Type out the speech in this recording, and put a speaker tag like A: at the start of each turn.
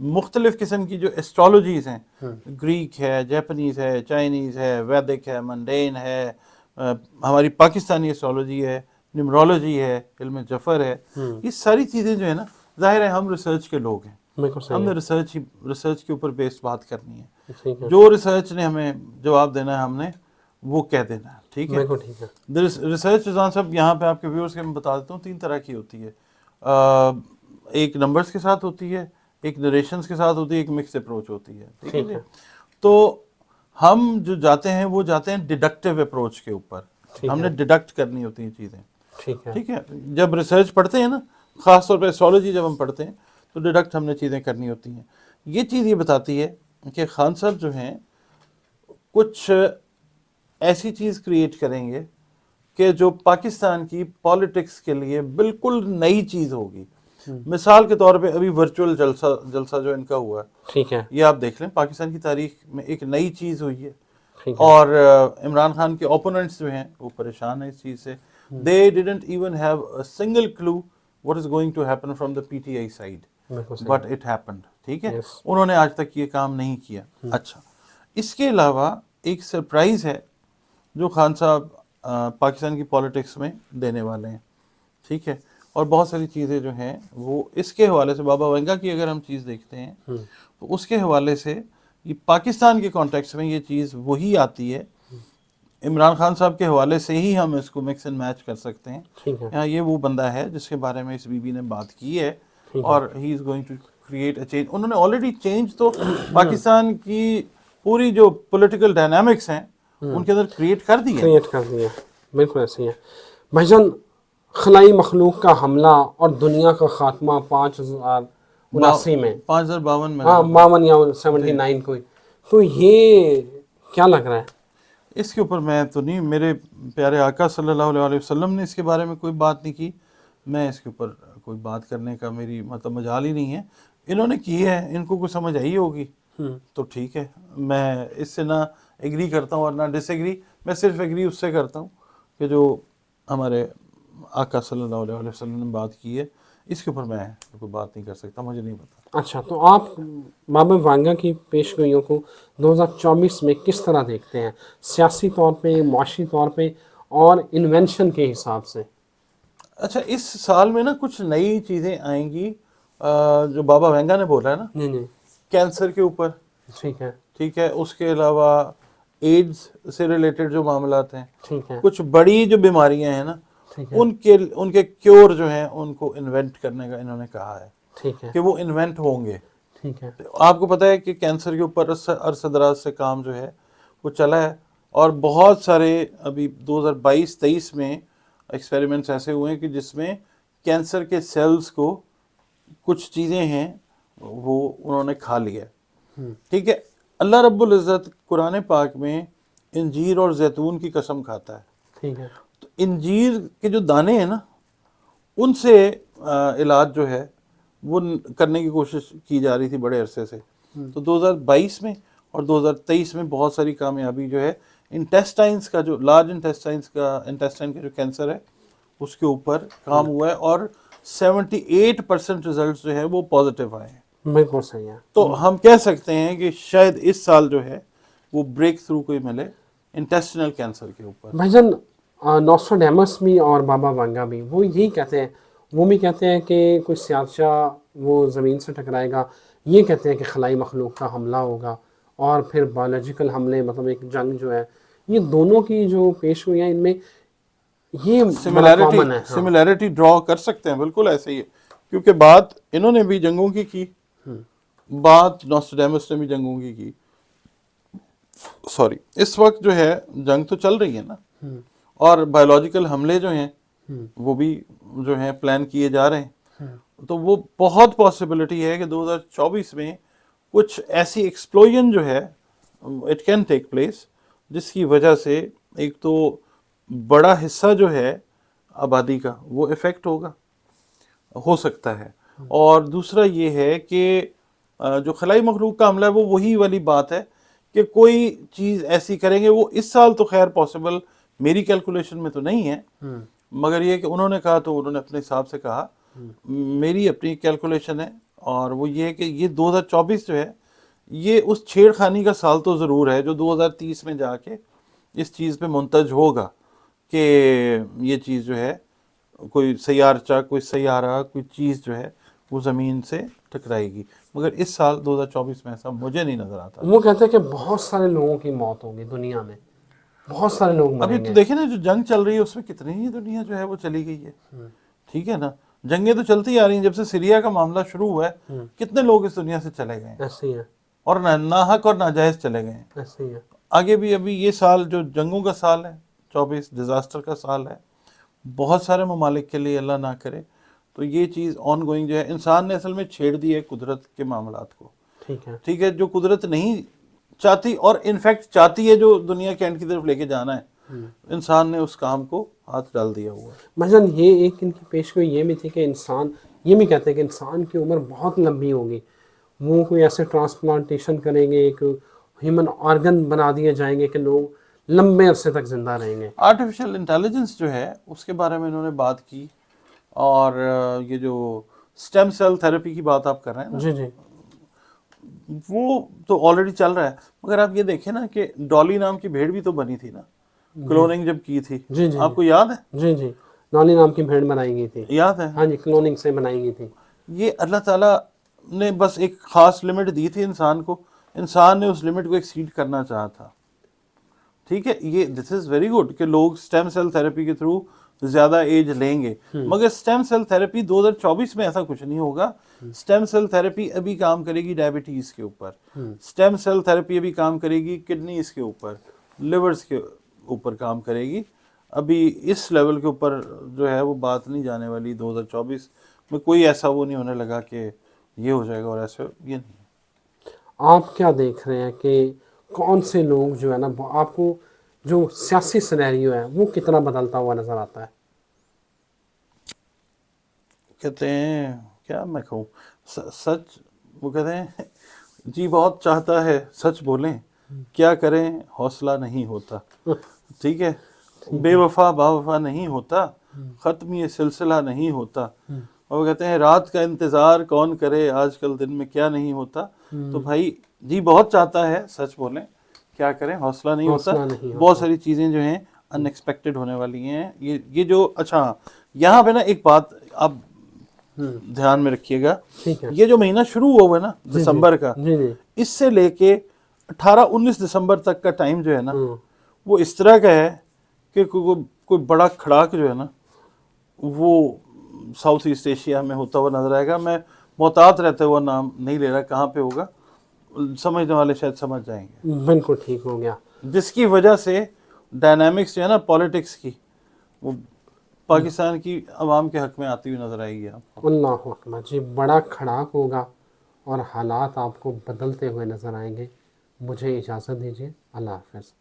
A: مختلف قسم کی جو ایسٹرالوجیز ہیں، گریک ہے، جیپنیز ہے، چائنیز ہے، ویدک ہے، منڈین ہے، ہماری پاکستانی ایسٹرالوجی ہے، نیمرولوجی ہے، علم جفر ہے، یہ ساری چیزیں جو ہے نا، ظاہر ہے ہم ریسرچ کے لوگ ہیں،
B: بالکل
A: ہم
B: صحیح
A: نے
B: ہے.
A: ریسرچ کے اوپر بیسڈ بات کرنی ہے.
B: ٹھیک ہے.
A: جو ریسرچ نے ہمیں جواب دینا ہے ہم نے وہ کہہ دینا ہے. ٹھیک ہے.
B: بالکل ٹھیک ہے.
A: ریسرچ رضوان صاحب یہاں پہ آپ کے ویورز کے میں بتا دیتا ہوں 3 طرح کی ہوتی ہے. ایک نمبرز کے ساتھ ہوتی ہے، ایک نریشنز کے ساتھ ہوتی ہے، ایک مکس اپروچ ہوتی ہے. ٹھیک ہے
B: ٹھیک
A: جی.
B: ہے.
A: تو ہم جو جاتے ہیں وہ جاتے ہیں ڈیڈکٹیو اپروچ کے اوپر.
B: ٹھیک
A: ہم
B: ہے.
A: نے ڈیڈکٹ کرنی ہوتی ہیں چیزیں.
B: ٹھیک ہے.
A: ٹھیک ہے. جب ریسرچ پڑھتے ہیں نا، خاص طور پہ ایسٹرالوجی جب ہم پڑھتے ہیں تو ڈیڈکٹ ہم نے چیزیں کرنی ہوتی ہیں. یہ چیز یہ بتاتی ہے کہ خان صاحب جو ہیں کچھ ایسی چیز کریٹ کریں گے کہ جو پاکستان کی پالیٹکس کے لیے بالکل نئی چیز ہوگی. مثال کے طور پہ ابھی ورچوئل جلسہ جو ان کا ہوا ہے،
B: ٹھیک ہے.
A: یہ آپ دیکھ لیں، پاکستان کی تاریخ میں ایک نئی چیز ہوئی ہے.
B: ٹھیک ہے.
A: اور عمران خان کے اوپوننٹس جو ہیں وہ پریشان ہیں اس چیز سے. They didn't even have a single clue what is going to happen from the PTI side.
B: بالکل صحیح.
A: But it happened. ٹھیک ہے.
B: Yes.
A: انہوں نے آج تک یہ کام نہیں کیا. اچھا، اس کے علاوہ ایک سرپرائز ہے جو خان صاحب پاکستان کی پالیٹکس میں دینے والے ہیں. ٹھیک ہے. اور بہت ساری چیزیں جو ہیں وہ اس کے حوالے سے، بابا وینگا کی اگر ہم چیز دیکھتے ہیں تو اس کے حوالے سے یہ پاکستان کے کانٹیکس میں یہ چیز وہی آتی ہے. عمران خان صاحب کے حوالے سے ہی ہم اس کو مکس اینڈ میچ کر سکتے ہیں.
B: ٹھیک ہے.
A: یہاں یہ وہ بندہ ہے جس کے بارے میں اس بی بی نے بات کی ہے، اور he is going to create a change. انہوں نے آلریڈی چینج تو پاکستان کی پوری جو پولیٹیکل ڈائنامکس ہیں ان کے اندر کریٹ کر دی ہے.
B: کریٹ کر دیا. بالکل ایسے ہی ہے. بھائی جان، خلائی مخلوق کا حملہ اور دنیا کا خاتمہ 5079 میں،
A: 5052 میں،
B: ہاں 52 یا 79 کوئی، تو یہ کیا لگ رہا ہے؟
A: اس کے اوپر میں تو نہیں، میرے پیارے آقا صلی اللہ علیہ وسلم نے اس کے بارے میں کوئی بات نہیں کی. میں اس کے اوپر کوئی بات کرنے کا میری مجال ہی نہیں ہے. انہوں نے کی ہے، ان کو کوئی سمجھ آئی ہوگی تو ٹھیک ہے. میں اس سے نہ ایگری کرتا ہوں اور نہ ڈس ایگری. میں صرف ایگری اس سے کرتا ہوں کہ جو ہمارے آقا صلی اللہ علیہ وسلم نے بات کی ہے. اس کے اوپر میں کوئی بات نہیں کر سکتا، مجھے نہیں پتا.
B: اچھا، تو آپ بابا وانگا کی پیش گوئیوں کو 2024 میں کس طرح دیکھتے ہیں، سیاسی طور پہ، معاشی طور پہ اور انوینشن کے حساب سے؟
A: اچھا، اس سال میں نا کچھ نئی چیزیں آئیں گی جو بابا وینگا نے بولا ہے نا،
B: نہیں.
A: کینسر کے اوپر.
B: ٹھیک ہے.
A: ٹھیک ہے. اس کے علاوہ ایڈز سے ریلیٹڈ جو معاملات ہیں،
B: ٹھیک ہے.
A: کچھ بڑی جو بیماریاں ہیں نا،
B: ٹھیک ہے.
A: ان کے کیور جو ہیں ان کو انوینٹ کرنے کا انہوں نے کہا ہے
B: ٹھیک ہے.
A: کہ وہ انوینٹ ہوں گے.
B: ٹھیک ہے.
A: آپ کو پتہ ہے کہ کینسر کے اوپر عرصہ دراز سے کام جو ہے وہ چلا ہے، اور بہت سارے ابھی 2022-23 میں ایکسپیریمنٹس ایسے ہوئے ہیں کہ جس میں کینسر کے سیلز کو کچھ چیزیں ہیں وہ انہوں نے کھا لیا. ٹھیک ہے. اللہ رب العزت قرآن پاک میں انجیر اور زیتون کی قسم کھاتا ہے.
B: ٹھیک ہے.
A: تو انجیر کے جو دانے ہیں نا، ان سے علاج جو ہے وہ کرنے کی کوشش کی جا رہی تھی بڑے عرصے سے. تو 2022 میں اور 2023 میں بہت ساری کامیابی جو ہے انٹیسٹائنس کا، جو لارج انٹیسٹائن کا جو کینسر ہے اس کے اوپر کام ہوا ہے، اور 78% ریزلٹس جو ہے وہ پازیٹیو آئے ہیں.
B: بالکل صحیح ہے.
A: تو ہم کہہ سکتے ہیں کہ شاید اس سال جو ہے وہ بریک تھرو کوئی ملے انٹیسٹینل کینسر کے اوپر.
B: بھائی جان، نوسٹراڈیمس بھی اور بابا وانگا بھی وہ یہی کہتے ہیں، وہ بھی کہتے ہیں کہ کوئی سیارچہ وہ زمین سے ٹکرائے گا. یہ کہتے ہیں کہ خلائی مخلوق کا حملہ ہوگا اور پھر بایولوجیکل حملے، مطلب ایک جنگ جو ہے. یہ دونوں کی جو پیش ہوئی ہیں ان میں یہ بڑا کامن ہے.
A: سملیرٹی ڈرا کر سکتے ہیں، بالکل ایسے ہی ہے. کیونکہ بات انہوں نے بھی جنگوں کی بات نوسٹراڈیمس نے بھی جنگوں کی. سوری، اس وقت جو ہے جنگ تو چل رہی ہے نا، اور بایولوجیکل حملے جو ہیں وہ بھی جو ہیں پلان کیے جا رہے ہیں. تو وہ بہت پاسبلٹی ہے کہ 2024 میں کچھ ایسی ایکسپلوژن جو ہے اٹ کین ٹیک پلیس، جس کی وجہ سے ایک تو بڑا حصہ جو ہے آبادی کا وہ افیکٹ ہو سکتا ہے. اور دوسرا یہ ہے کہ جو خلائی مخلوق کا حملہ ہے وہ وہی والی بات ہے کہ کوئی چیز ایسی کریں گے. وہ اس سال تو خیر پاسبل میری کیلکولیشن میں تو نہیں ہے، مگر یہ کہ انہوں نے کہا تو انہوں نے اپنے حساب سے کہا. میری اپنی کیلکولیشن ہے اور وہ یہ کہ یہ 2024 جو ہے یہ اس چھیڑ خانی کا سال تو ضرور ہے جو 2030 میں جا کے اس چیز پہ منتج ہوگا کہ یہ چیز جو ہے کوئی سیارچہ کوئی سیارہ کوئی چیز جو ہے وہ زمین سے ٹکرائے گی، مگر اس سال 2024 میں ایسا مجھے نہیں نظر آتا۔
B: وہ کہتے ہیں کہ بہت سارے لوگوں کی موت ہوگی دنیا میں، بہت سارے لوگ
A: ابھی
B: مریں
A: تو
B: گے۔
A: دیکھیں نا جو جنگ چل رہی ہے اس میں کتنی ہی دنیا جو ہے وہ چلی گئی ہے، ٹھیک ہے نا، جنگیں تو چلتی آ رہی ہیں، جب سے سیریا کا معاملہ شروع ہوا ہے کتنے لوگ اس دنیا سے چلے گئے ہیں،
B: ایسے ہی ہے،
A: اور ناحق اور ناجائز چلے گئے ہیں۔
B: ایسے ہی ہے۔
A: آگے بھی ابھی یہ سال جو جنگوں کا سال ہے 24 ڈیزاسٹر کا سال ہے بہت سارے ممالک کے لیے، اللہ نہ کرے، تو یہ چیز آن گوئنگ جو ہے انسان نے اصل میں چھیڑ دی ہے قدرت کے معاملات کو،
B: ٹھیک ہے۔
A: ٹھیک ہے، جو قدرت نہیں چاہتی اور انفیکٹ چاہتی ہے جو دنیا کے اینڈ کی طرف لے کے جانا ہے، انسان نے اس کام کو ہاتھ ڈال دیا ہوا ہے۔
B: مثلاً یہ ایک ان کی پیش گوئی یہ بھی تھی کہ انسان، یہ بھی کہتے ہیں کہ انسان کی عمر بہت لمبی ہوگی، وہ کوئی ایسے ٹرانسپلانٹیشن کریں گے، ایک ہیومن آرگن بنا دیے جائیں گے کہ لوگ لمبے عرصے تک زندہ رہیں گے۔
A: آرٹیفیشل انٹیلیجنس جو ہے اس کے بارے میں انہوں نے بات کی، اور یہ جو سٹیم سیل تھراپی کی بات آپ کر رہے ہیں نا،
B: جی جی
A: وہ تو آلریڈی چل رہا ہے، مگر آپ یہ دیکھیں نا کہ ڈالی نام کی بھیڑ بھی تو بنی تھی نا، کلوننگ جب کی تھی،
B: جی جی
A: آپ کو یاد ہے؟
B: جی جی نانی نام کی بھیڑ بنائی گئی تھی،
A: یاد ہے؟
B: ہاں جی، کلوننگ سے بنائی گئی تھی۔
A: یہ اللہ تعالیٰ نے بس ایک خاص لمٹ دی تھی انسان کو، انسان نے اس لمٹ کو ایکسیڈ کرنا چاہا تھا، ٹھیک ہے، یہ دس از ویری گڈ کہ لوگ سٹیم سیل تھراپی کے تھرو زیادہ ایج لیں گے، مگر سٹیم سیل تھراپی 2024 میں ایسا کچھ نہیں ہوگا۔ سٹیم سیل تھراپی ابھی کام کرے گی ڈائبٹیز کے اوپر، سٹیم سیل تھراپی ابھی کام کرے گی کڈنیز کے اوپر، لیورز کے اوپر کام کرے گی، ابھی اس لیول کے اوپر جو ہے وہ بات نہیں جانے والی 2024 میں، کوئی ایسا وہ نہیں ہونے لگا کہ یہ ہو جائے گا اور ایسا یہ نہیں۔
B: آپ کیا دیکھ رہے ہیں کہ کون سے لوگ جو ہے نا، آپ کو جو سیاسی سینیریو ہے وہ کتنا بدلتا ہوا نظر آتا ہے؟
A: کہتے ہیں کیا میں کہوں، سچ، وہ کہتے ہیں جی بہت چاہتا ہے سچ بولیں، کیا کریں حوصلہ نہیں ہوتا، ٹھیک ہے، بے وفا با وفا نہیں ہوتا، ختم یہ سلسلہ نہیں ہوتا، اور وہ کہتے ہیں رات کا انتظار کون کرے آج کل دن میں کیا نہیں ہوتا، تو بھائی جی بہت چاہتا ہے سچ بولیں، کیا کریں حوصلہ نہیں ہوتا،
B: حوصلہ نہیں ہوتا۔
A: بہت ساری چیزیں جو ہیں ان ایکسپیکٹڈ ہونے والی ہیں، یہ جو اچھا یہاں پہ نا ایک بات آپ دھیان میں رکھیے گا،
B: ٹھیک ہے۔
A: یہ جو مہینہ شروع ہوا ہے نا دسمبر کا،
B: جی جی
A: اس سے لے کے 18-19 دسمبر تک کا ٹائم جو ہے نا وہ اس طرح کا ہے کہ کوئی بڑا کھڑاک جو ہے نا وہ ساؤتھ ایسٹ ایشیا میں ہوتا ہوا نظر آئے گا۔ میں محتاط رہتے ہوا نام نہیں لے رہا کہاں پہ ہوگا، سمجھنے والے شاید سمجھ جائیں گے،
B: بالکل ٹھیک ہو گیا۔
A: جس کی وجہ سے ڈائنامکس جو ہے نا پالیٹکس کی وہ پاکستان کی عوام کے حق میں آتی ہوئی نظر آئے گی آپ کو۔
B: اللہ اکبر جی، بڑا کھڑاک ہوگا اور حالات آپ کو بدلتے ہوئے نظر آئیں گے۔ مجھے اجازت دیجیے، اللہ حافظ۔